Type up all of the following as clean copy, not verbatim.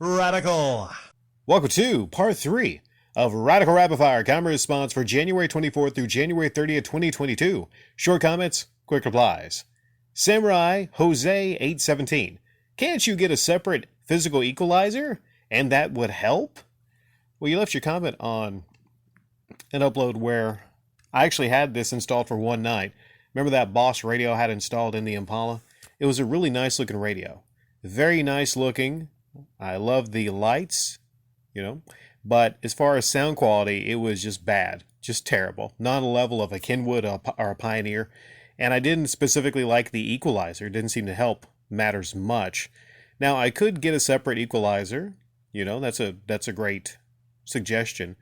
Radical. Welcome to part 3 of Radical Rapid Fire Comment Response for January 24th through January 30th, 2022. Short comments, quick replies. Samurai Jose 817. Can't you get a separate physical equalizer? And that would help? Well, you left your comment on an upload where I actually had this installed for one night. Remember that Boss radio I had installed in the Impala? It was a really nice looking radio. Very nice looking. I love the lights, but as far as sound quality, it was just bad, just terrible. Not on the level of a Kenwood or a Pioneer. And I didn't specifically like the equalizer. It didn't seem to help matters much. Now, I could get a separate equalizer. That's a great suggestion.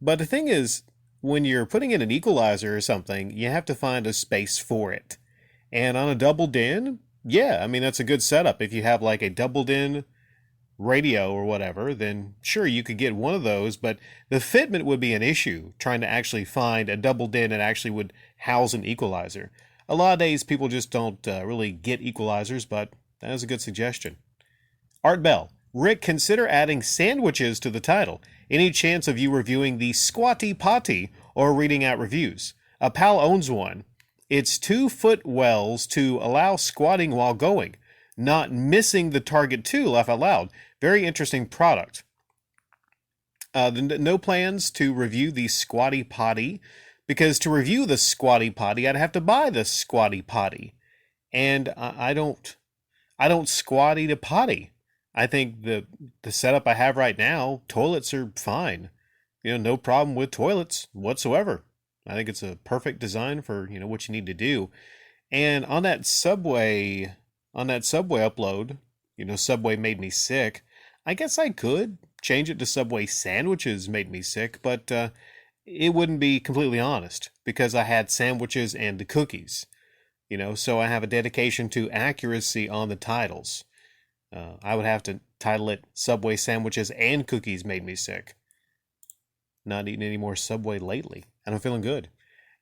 But the thing is, when you're putting in an equalizer or something, you have to find a space for it. And on a double din, that's a good setup. If you have like a double din radio or whatever, then sure, you could get one of those, but the fitment would be an issue trying to actually find a double din that actually would house an equalizer. A lot of days people just don't really get equalizers, but that is a good suggestion. Art Bell. Rick, consider adding sandwiches to the title. Any chance of you reviewing the Squatty Potty or reading out reviews? A pal owns one. It's 2-foot wells to allow squatting while going. Not missing the target too, laugh out loud. Very interesting product. No plans to review the Squatty Potty, because to review the Squatty Potty, I'd have to buy the Squatty Potty, and I don't squatty to potty. I think the setup I have right now, toilets are fine. No problem with toilets whatsoever. I think it's a perfect design for what you need to do. And on that Subway upload, Subway made me sick. I guess I could change it to Subway sandwiches made me sick, but it wouldn't be completely honest because I had sandwiches and the cookies, so I have a dedication to accuracy on the titles. I would have to title it Subway sandwiches and cookies made me sick. Not eating any more Subway lately, and I'm feeling good.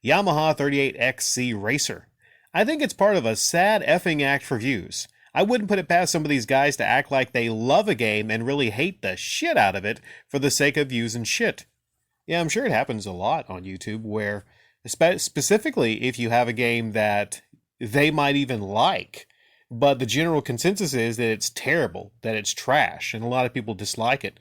Yamaha 38XC Racer. I think it's part of a sad effing act for views. I wouldn't put it past some of these guys to act like they love a game and really hate the shit out of it for the sake of views and shit. Yeah, I'm sure it happens a lot on YouTube where, specifically if you have a game that they might even like, but the general consensus is that it's terrible, that it's trash, and a lot of people dislike it.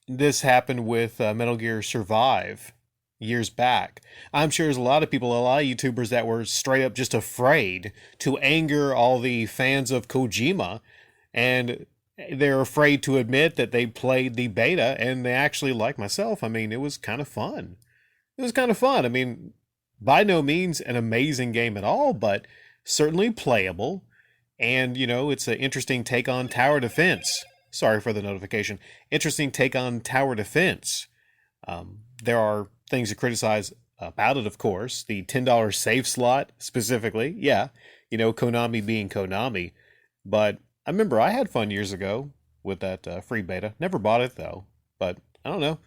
This happened with Metal Gear Survive years back. I'm sure there's a lot of YouTubers that were straight up just afraid to anger all the fans of Kojima, and they're afraid to admit that they played the beta and they actually, like myself, it was kind of fun. By no means an amazing game at all, but certainly playable. And, it's an interesting take on tower defense. Sorry for the notification. Interesting take on tower defense. There are things to criticize about it, of course. The $10 save slot specifically. Yeah, Konami being Konami. But I remember I had fun years ago with that free beta. Never bought it, though. But I don't know.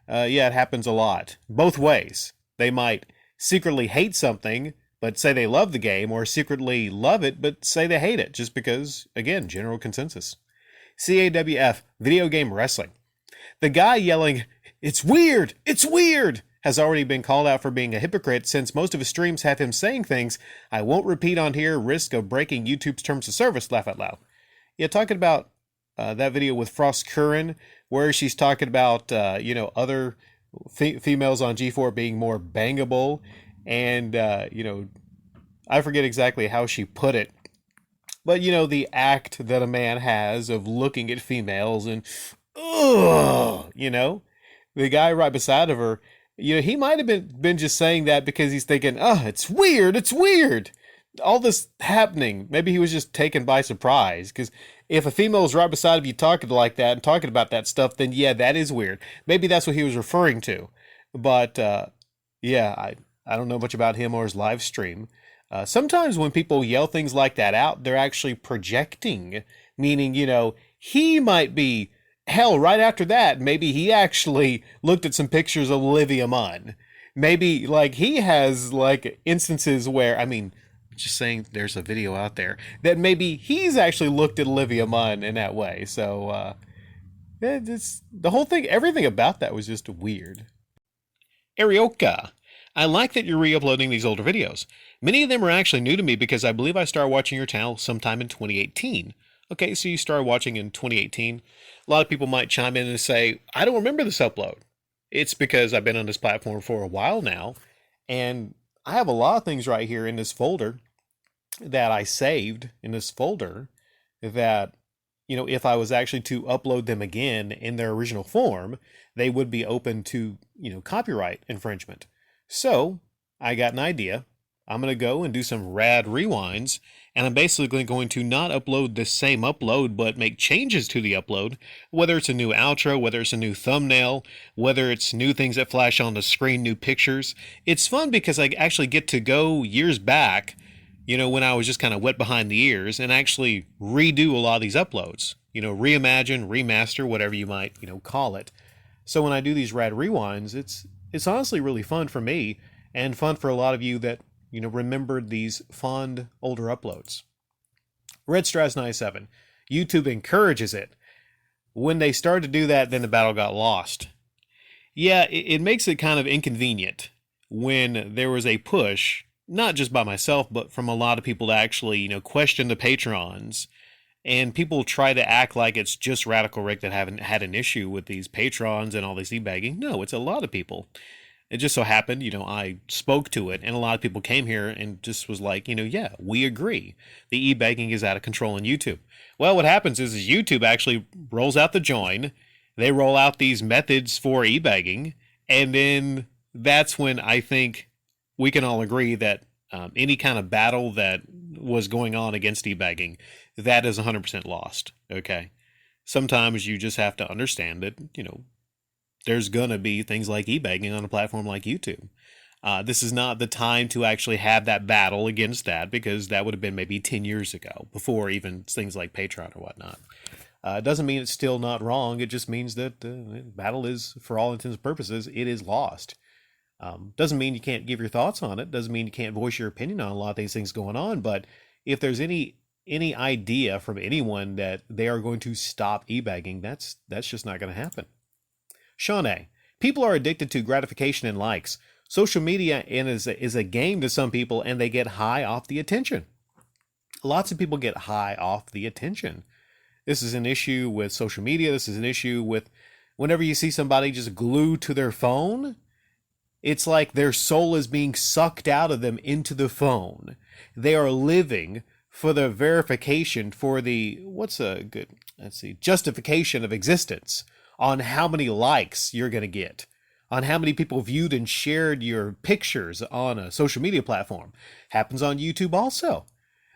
It happens a lot. Both ways. They might secretly hate something, but say they love the game, or secretly love it, but say they hate it, just because, again, general consensus. CAWF, Video Game Wrestling. The guy yelling, "It's weird! It's weird!" has already been called out for being a hypocrite, since most of his streams have him saying things I won't repeat on here, risk of breaking YouTube's terms of service, laugh out loud. Yeah, talking about that video with Frost Curran, where she's talking about, other females on G4 being more bangable, and, I forget exactly how she put it, but, the act that a man has of looking at females and, the guy right beside of her, he might have been just saying that because he's thinking, it's weird, it's weird. All this happening. Maybe he was just taken by surprise, because if a female is right beside of you talking like that and talking about that stuff, then yeah, that is weird. Maybe that's what he was referring to. But, I don't know much about him or his live stream. Sometimes when people yell things like that out, they're actually projecting, meaning, he might be, hell, right after that, maybe he actually looked at some pictures of Olivia Munn. Maybe, he has, instances where, just saying there's a video out there that maybe he's actually looked at Olivia Munn in that way. So it's the whole thing, everything about that was just weird. Arioka, I like that you're re-uploading these older videos. Many of them are actually new to me because I believe I started watching your channel sometime in 2018. Okay, so you started watching in 2018. A lot of people might chime in and say, I don't remember this upload. It's because I've been on this platform for a while now, and I have a lot of things right here in this folder that I saved in this folder that, you know, if I was actually to upload them again in their original form, they would be open to, you know, copyright infringement. So I got an idea. I'm going to go and do some rad rewinds, and I'm basically going to not upload the same upload, but make changes to the upload, whether it's a new outro, whether it's a new thumbnail, whether it's new things that flash on the screen, new pictures. It's fun because I actually get to go years back, you know, when I was just kind of wet behind the ears, and actually redo a lot of these uploads, you know, reimagine, remaster, whatever you might, you know, call it. So when I do these rad rewinds, it's honestly really fun for me and fun for a lot of you that, you know, remembered these fond older uploads. Red Strass 97, YouTube encourages it. When they started to do that, then the battle got lost. Yeah, it makes it kind of inconvenient when there was a push, not just by myself, but from a lot of people to actually, you know, question the patrons. And people try to act like it's just Radical Rick that haven't had an issue with these patrons and all this e-bagging. No, it's a lot of people. It just so happened, you know, I spoke to it, and a lot of people came here and just was like, you know, yeah, we agree. The e-bagging is out of control on YouTube. Well, what happens is YouTube actually rolls out the join. They roll out these methods for e-bagging, and then that's when I think we can all agree that any kind of battle that was going on against e-bagging, that is 100% lost, okay? Sometimes you just have to understand that, you know, there's going to be things like e-bagging on a platform like YouTube. This is not the time to actually have that battle against that, because that would have been maybe 10 years ago, before even things like Patreon or whatnot. It doesn't mean it's still not wrong. It just means that the battle is, for all intents and purposes, it is lost. Doesn't mean you can't give your thoughts on it. Doesn't mean you can't voice your opinion on a lot of these things going on. But if there's any idea from anyone that they are going to stop e-bagging, that's just not going to happen. Shawnee, people are addicted to gratification and likes. Social media is a game to some people, and they get high off the attention. Lots of people get high off the attention. This is an issue with social media. This is an issue with whenever you see somebody just glued to their phone, it's like their soul is being sucked out of them into the phone. They are living for the verification, for the, justification of existence, on how many likes you're going to get, on how many people viewed and shared your pictures on a social media platform. Happens on YouTube also.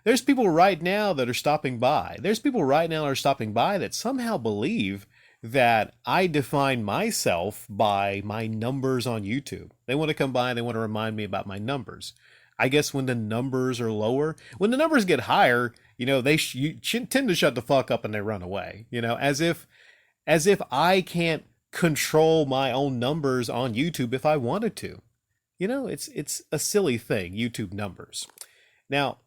There's people right now that are stopping by. There's people right now that are stopping by that somehow believe that I define myself by my numbers on YouTube. They want to come by and they want to remind me about my numbers. I guess when the numbers are lower, when the numbers get higher, you know, you tend to shut the fuck up and they run away, you know, as if I can't control my own numbers on YouTube if I wanted to. You know, it's a silly thing, YouTube numbers. Now,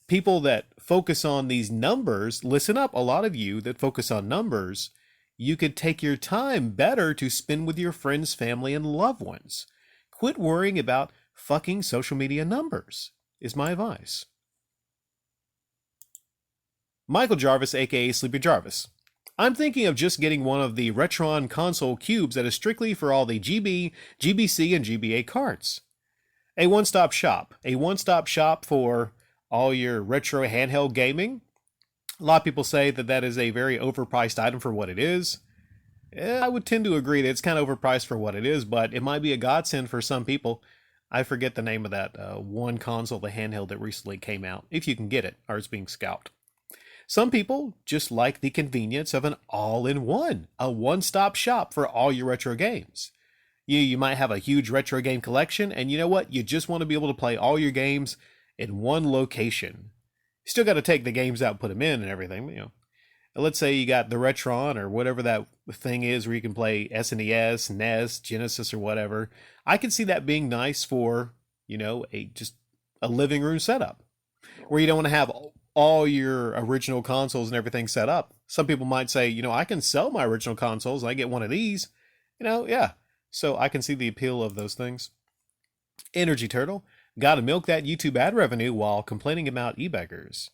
people that focus on these numbers, listen up, a lot of you that focus on numbers, you could take your time better to spend with your friends, family, and loved ones. Quit worrying about fucking social media numbers, is my advice. Michael Jarvis, aka Sleepy Jarvis. I'm thinking of just getting one of the Retron console cubes that is strictly for all the GB, GBC, and GBA carts. A one-stop shop. A one-stop shop for all your retro handheld gaming. A lot of people say that is a very overpriced item for what it is. I would tend to agree that it's kind of overpriced for what it is, but it might be a godsend for some people. I forget the name of that one console, the handheld that recently came out, if you can get it, or it's being scalped. Some people just like the convenience of an all-in-one, a one-stop shop for all your retro games. You might have a huge retro game collection, and you know what? You just want to be able to play all your games in one location. You still got to take the games out, put them in and everything, you know. Let's say you got the Retron or whatever that thing is where you can play SNES, NES, Genesis, or whatever. I can see that being nice for, you know, just a living room setup. where you don't want to have all your original consoles and everything set up. Some people might say, I can sell my original consoles and I get one of these. Yeah. So I can see the appeal of those things. Energy Turtle, gotta milk that YouTube ad revenue while complaining about e-beggars.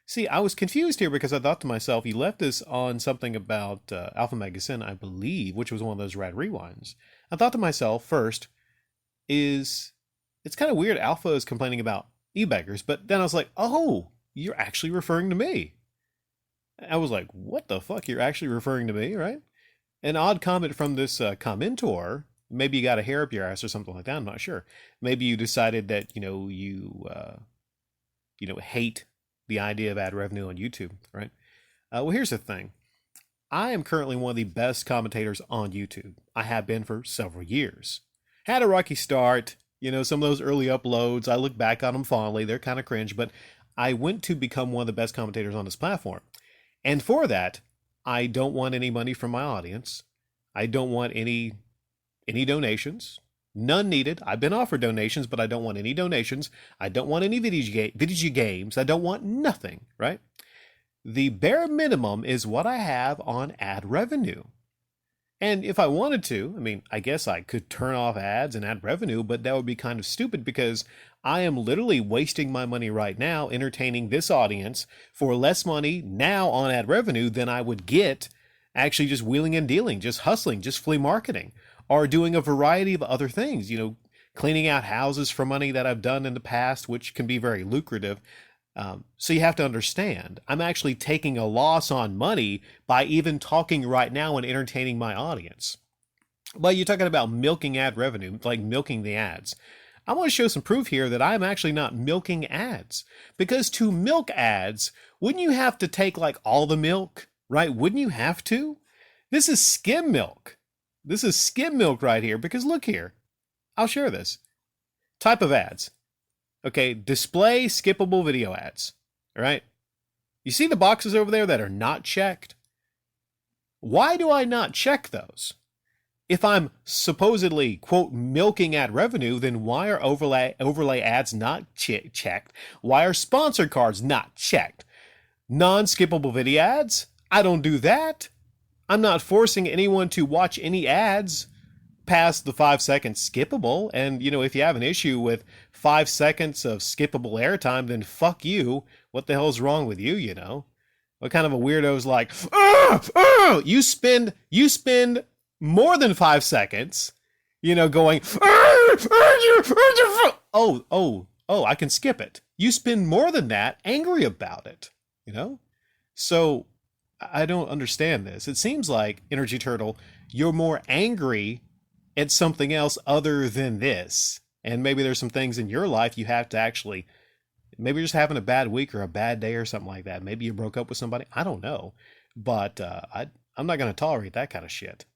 See, I was confused here because I thought to myself, you left this on something about Alpha Mega Sin, I believe, which was one of those rad rewinds. I thought to myself, first, it's kind of weird Alpha is complaining about e-beggars, but then I was like, oh, you're actually referring to me. I was like, what the fuck? You're actually referring to me, right? An odd comment from this commentor. Maybe you got a hair up your ass or something like that. I'm not sure. Maybe you decided that, you hate the idea of ad revenue on YouTube, right? Well, here's the thing. I am currently one of the best commentators on YouTube. I have been for several years. Had a rocky start, some of those early uploads, I look back on them fondly. They're kind of cringe, but I went to become one of the best commentators on this platform. And for that, I don't want any money from my audience. I don't want any donations. None needed. I've been offered donations, but I don't want any donations. I don't want any video games. I don't want nothing, right? The bare minimum is what I have on ad revenue. And if I wanted to, I guess I could turn off ads and ad revenue, but that would be kind of stupid because I am literally wasting my money right now entertaining this audience for less money now on ad revenue than I would get actually just wheeling and dealing, just hustling, just flea marketing, or doing a variety of other things, cleaning out houses for money that I've done in the past, which can be very lucrative. So you have to understand, I'm actually taking a loss on money by even talking right now and entertaining my audience. But you're talking about milking ad revenue, like milking the ads. I want to show some proof here that I'm actually not milking ads. Because to milk ads, wouldn't you have to take like all the milk, right? Wouldn't you have to? This is skim milk. This is skim milk right here, because look here. I'll share this. Type of ads. Okay, display skippable video ads. All right. You see the boxes over there that are not checked? Why do I not check those? If I'm supposedly, quote, milking ad revenue, then why are overlay ads not checked? Why are sponsored cards not checked? Non-skippable video ads? I don't do that. I'm not forcing anyone to watch any ads past the 5 seconds skippable. And, if you have an issue with 5 seconds of skippable airtime, then fuck you. What the hell's wrong with you, What kind of a weirdo's like, you spend more than 5 seconds, going, I can skip it. You spend more than that angry about it, So I don't understand this. It seems like, Energy Turtle, you're more angry at something else other than this. And maybe there's some things in your life you have to actually, maybe you're just having a bad week or a bad day or something like that. Maybe you broke up with somebody. I don't know. But I'm not going to tolerate that kind of shit.